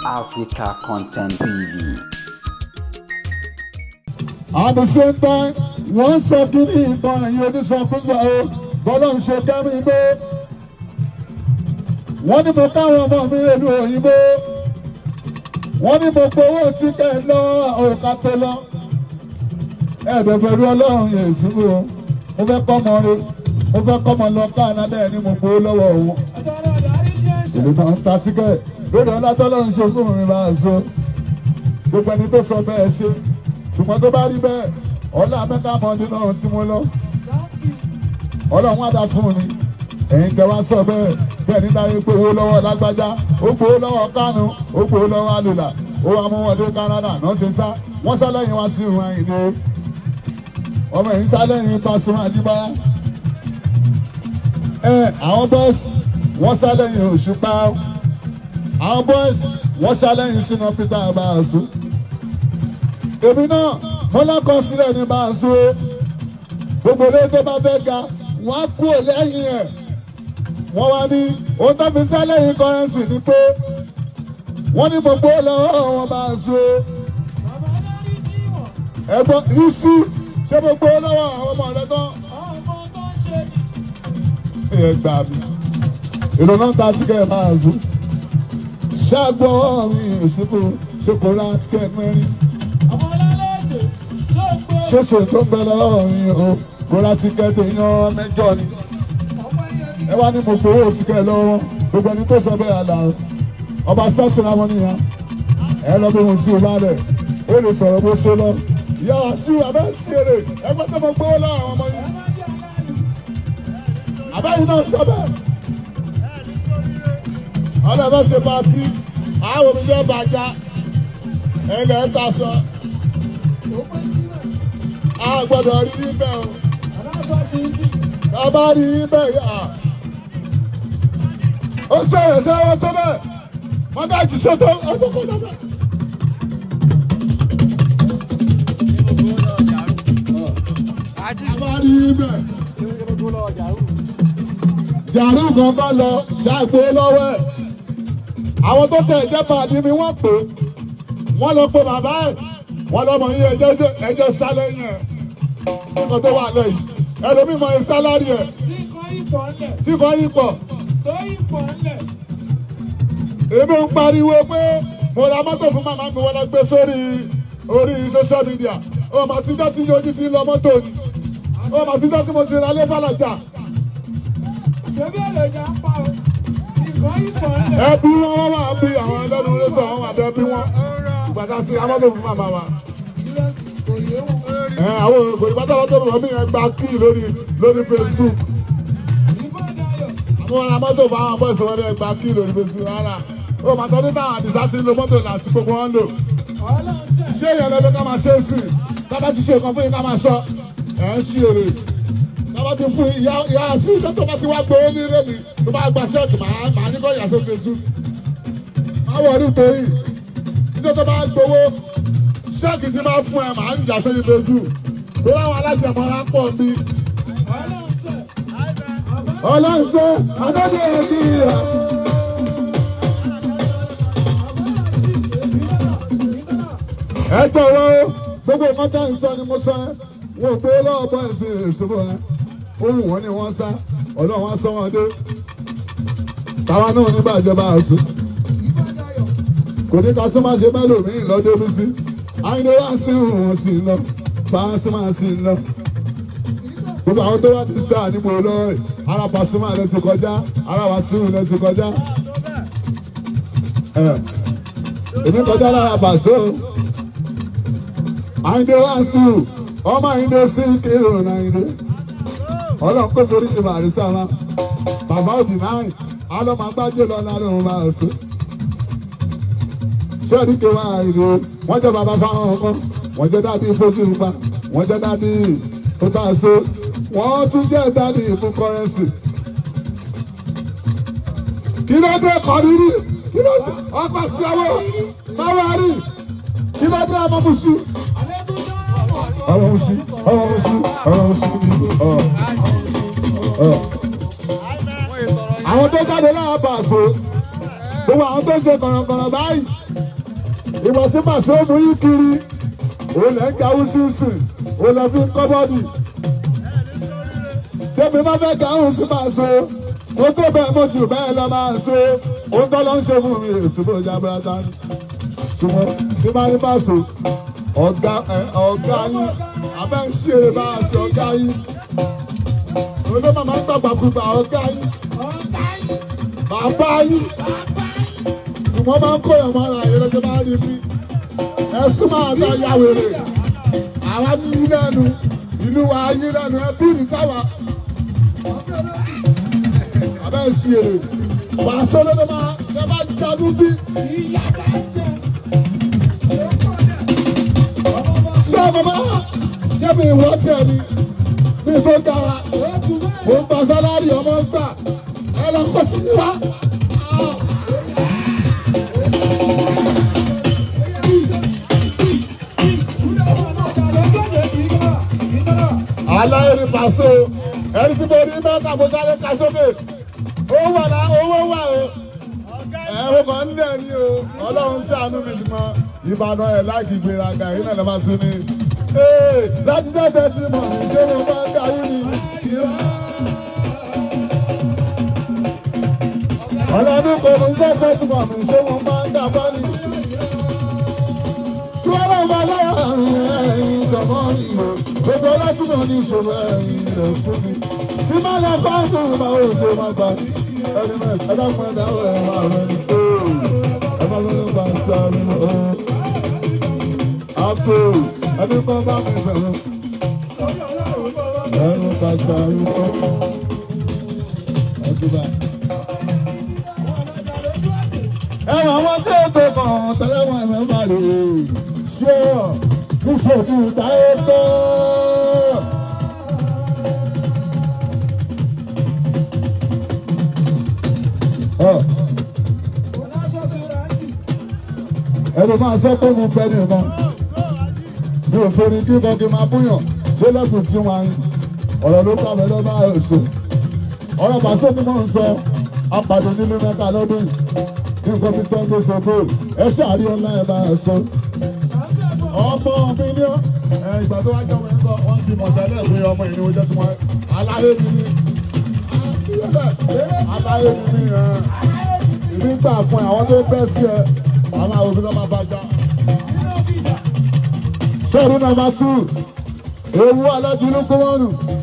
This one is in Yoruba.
Africa Content TV. At the same time, wọ́n sọ kí ní ìbọn ẹ̀yìn onísọ̀kúngbà o, bọ́lá ń ṣe kẹ́mi bó. Wọ́n ní mo káwọn ọmọ mi rèlú òyìnbó. Wọ́n ní mo gbowó tí kẹ́ ẹ lọ òkà tó lọ. Ẹ̀bẹ̀ pẹ̀lú ọlọ́run yẹn ìsúnmù o. Mo fẹ́ kọ́ ọmọ rẹ, mo fẹ́ kọ́ ọmọ lọ Canada ẹ̀ ní mo gbowó lọ́wọ́ òun. Ìlú náà ń ta tíkẹ́ẹ̀tì. Lórí ọlátọ́lọ́ ń ṣe fún mi máa so. Gbogbo ẹni tó sọ bẹ́ẹ̀ ṣe. Ṣùgbọ́n tó bá rí bẹ́ẹ̀, ọlá mẹ́ta mọ́ọ̀dún náà tí mo lọ. Ọlọ́run á dá fún mi. Ẹ̀yin tẹ wá sọ bẹ́ẹ̀, tẹ̀ nígbà yẹn gbowó lọ́wọ́ lágbájá, ó gbowó lọ́wọ́ Kánú, ó gbowó lọ́wọ́ Alùlà, ó wá mú wọn dé Canada náà ṣe sá. Wọ́n sá lẹ́yìn wá sí ìwọ̀n ìdè. Ọmọ yìí sá lẹ́yìn Pasuma Àjíbọ́lá. Àwọn bọ́ọ̀sì wọ́n sá lẹ́yìn Òṣùpá. Àwọn bọ́ọ̀sì wọ́n sá lẹ́yìn sínú Peter Abasu. Èmi náà mo lọ́kọ̀ sílẹ̀ ní Bàṣú o. Gbogbo ilé tó bá fẹ́ ga, wọ́n á kú lẹ́yìn ẹ̀. Wọ́n wá ní ohun tó fi sẹ́lẹ̀yìn kọ́rẹ́nsì ni pé wọ́n ní gbogbo lọ́wọ́ wọn Bàṣú o. Ẹ̀gbọ́n rí sí ṣé gbogbo lọ́wọ́ àwọn ọmọ rẹ tán. Ẹ gbà mí. Èlò náà ta tíkẹ́ Bàṣú. Ṣáàgbọ́ mi ìsìnkú ṣe kò ra tíkẹ́ mẹ́rin. Ṣoṣo tó ń bẹ lọ́wọ́ mi o, kò ra tíkẹ́ẹ̀tì yan mẹ́jọ ni. Ẹ wá ní mo gbowó tíkẹ́ẹ̀ lọ́wọ́, gbogbo ẹni tó sọ bẹ́ẹ̀ àlà ọba sátìrà wọn nìyẹn. Ẹ lọ bí mo ti bá lẹ̀, ó lè sọ̀rọ̀ bó ṣe lọ. Ìyá wa sí abẹ́ ṣeré, ẹgbẹ́ tó mo gbowó lọ́wọ́ àwọn ọmọ yìí. Àbẹ́yìn náà sọ bẹ́ẹ̀. Ọlọ́bẹ̀ ṣe pàtí, àwọn omi jẹ́ bàjá, ẹ̀lẹ́ ń ta sọ. A gbọ́dọ̀ rí ibẹ̀ o. A bá rí ibẹ̀ yà. Ó sọ̀rọ̀ sẹ́wọ́n tó bẹ́ẹ̀. Wọ́n bá ti ṣètò ọdúnkún lọ́bẹ̀. A bá rí ibẹ̀. Yàrá kan bá lọ ṣàgbó lọ́wọ́ ẹ̀. Àwọn tó tẹ̀ ẹ̀jẹ̀ pàdé mi wọ́n pè é. Wọ́n lọ pe bàbá ẹ̀. Wọ́n lọ́mọ yín ẹjẹ́ sálẹ̀ yẹn. Nǹkan tó wà lẹ́yìn. Ẹlòmíì mọ sálárì ẹ̀. Tí kò yí pọ̀. Èmi ń pariwo pé mo ra mọ́tò fún màmá mi wọ́n lọ gbé sórí orí social media. Ọmọ àtijọ́ tí ojú ti lọ mọ́tò ni. Ọmọ àtijọ́ tí mo ti ra lé fàlàjà. Ṣébí èlòjà ń pa o. Ìkan ìpọ̀ ńlẹ̀. Ẹbí wọn wà bí àwọn ẹlẹ́nu rẹ̀ sọ àwọn àbẹ́ bí wọn. Ìgbàdá sí amọ́tò fún màmá wa. Àwọn òyìnbó ìbátàlọ́ tó bọ̀ mí yẹn gba kí lórí Facebook. Àwọn ará mọ́tò fún àwọn bọ́ọ̀sì wọn lè gba kí lórí Facebook rárá. Ó máa tọ́jú táwọn àdìsá ti ń lo mọ́tò láti gbogbo wọn lò. Ṣé èèyàn lọ́dún ká máa ṣe é sí? Tábà ti ṣe nǹkan fún yín ká máa sọ. Ẹ̀ ń ṣí èrè. Tábà ti fún ìyá sí ìtọ́sọ̀ bá ti wá gbowó ní rẹ́mi. Tó bá gba ṣẹ́ẹ̀kì màá ní kọ́ ìyá tó Facebook. Má wọ̀rí torí. Níjọ́ tó bá gbowó ṣẹ́ẹ̀kì tí máa fún ẹ màá ń jà sórí lójú tó láwọn alájẹmọ́ra pọ̀ bí. Ọlọ́sẹ̀ adébí ẹ̀mí rà. Ẹ jọ̀wọ́ gbogbo mọ́tà ń sọ ni mo sọ ẹ́ wọn ò gbé lọ́wọ́ bọ́ ẹ̀sìn ìṣòro ẹ̀ ó wù wọ́n ní wọ́n sá ọ̀dọ́ wọn sọ wọn dé. Táwa náà ní bàjẹ́ bá a sùn. Kò ní ká tún máa ṣe mẹ́lòmíì lọ́jọ́ bí sí. Àyìnbó wá sí wọn sí lọ, Pasuma sí lọ. Gbogbo àwọn tó wá ti star ní mo lọ, ara Pasuma lẹ ti kọjá, ara Wasiu lẹ ti kọjá. Èmi kọjá lára Paso. Àyìnbó wá sí ọmọ Àyìnbó sí kírun Àyìnbó. Ọlọ́run pé torí ti Barrister wa. Bàbá òdì náà, àlọ́ máa gbájú lọ lára òun máa sùn. Ṣé ẹni ké wá ìlú wọ́n jẹ́ bàbá fáwọn ọmọ wọ́n jẹ́ dábì Fóṣùpá wọ́n jẹ́ dábì Paso wọ́n tún jẹ́ dábì ìmú kọ́rẹ́nsì. Kí ló dé kọ́rìrì? Kí ló ṣe ọkọ̀ sí ọwọ́ máwárì? Kí ló dé ọmọ Mùsí? Ọmọ Mùsí ọmọ Mùsí ọmọ Mùsí. Àwọn tó jáde láàbà so gbogbo àwọn tó ṣe kọ̀rọ̀kọ̀rọ̀ báyìí ìwọ tí màṣẹ mú yín kiri òun lẹ́ ń gawú sínsìn òun lẹ́ fi ń kọ́ bọ́dì tèmi bá fẹ́ gàhùn sí máa so mo tó bẹ́ẹ̀ mo jù bẹ́ẹ̀ lọ máa so òun tó lọ ń ṣe fún mi èsì bó ya brata ni ṣùgbọ́n tí bá rí bá so ọ̀gá yín abẹ́ ń ṣe bá a ṣe ọ̀gá yín olú màmá ń gbàgbà kúgbà ọ̀gá yín bàbá yín ṣùgbọ́n máa ń kó ẹ̀mọ́ ara yẹn lọ́jọ́ máa rí fi ẹ̀sùn máa dá ya wèrè àwa ní ilé ẹnu ìlú wa ayé lẹ́nu ẹbí ní sáwà abẹ́ ń ṣe èrè wà á sọ́dọ̀ tó máa ẹ bá jáde bí. ṣé bàbá ṣé mi ìwọ tẹ̀ ni mi tó gara mo ń gba sálárì ọmọ ń gbà ẹ lọ kọ́ sí wa. aláyé ni pàṣẹ ẹni tí mo rí mẹ́ta mo sáré ka sókè owó wà o ẹ̀rọ kan ń lẹ̀ ní o ọlọ́run ṣàánú mi ti mọ ìbàdàn ẹ̀ láìkí ìgbéraga yìí náà lè máa tún ní. láti tẹ́tẹ́ tí mo ní ṣé mo máa ń dàrú ni ọlọ́dún kò ní tẹ́tẹ́ tí mo ní ṣé mo máa ń dàbọ́ ni. kí wọ́n lọ́ọ́ máa lọ́wọ́ àrùn ẹ̀yìn ìjọba ni o gbogbo láti mọ̀ ní ìṣòro ẹ̀yìn rẹ̀ fún mi. sí máa lọ fáńtò máa ń ṣe máa gbà ní ẹni mẹ́ta ẹ̀dá fún ẹ̀dá ọ̀rẹ́ máa rẹ̀ ní tó ẹ máa lọ́nà bá ń sá nínú ọ̀ àpò ẹni kan bá mi bẹ̀rù ẹni bá sá nínú ọ̀ ẹ̀dúbà. ẹ̀wọ̀n àwọn tí ó tó kàn tẹ́lẹ̀ wọn ẹ̀mẹ́ máa lè ṣe ọ̀ níṣòkì táyé tó. ẹni máa sọ pé mo bẹ nìkan mi ò fẹ́ ni kíkan kí n máa búyàn délẹ́kùn tí wọ́n á ọ̀rọ̀ ló kọ́ mi ló bá èso ọ̀rọ̀ pàṣẹ tí mò ń sọ apàdé nínú mẹ́ta lọ́dún yìí nǹkan ti tẹ́ ń gbé sọ́kò ẹ ṣàrí ọ̀la ẹ̀ bá ẹ̀ sọ. ọmọ mi ní ìgbà tó wájú ọmọ yẹn kọ́ wọ́n ti mọ̀ tẹ́lẹ̀ pé ọmọ ìní oúnjẹ tí wọ́n aláyé mi ní aláyé mi ní ìbí gbà fún àwọn tó bẹ́ sí ẹ àwọn àwọn òbí náà máa bá já. sẹ́ẹ̀rù nọ́mbà 2 ewu alájú ló kó wọ́n nù.